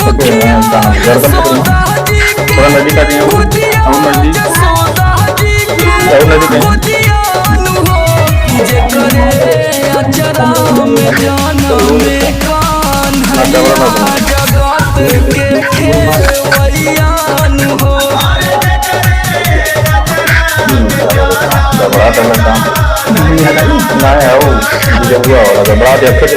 सके गर्दन पकड़ी थोड़ा नदी का दिया हम नदी और नदी के बड़ा टैलेंट ना है वो जब हुआ वाला बड़ा देख के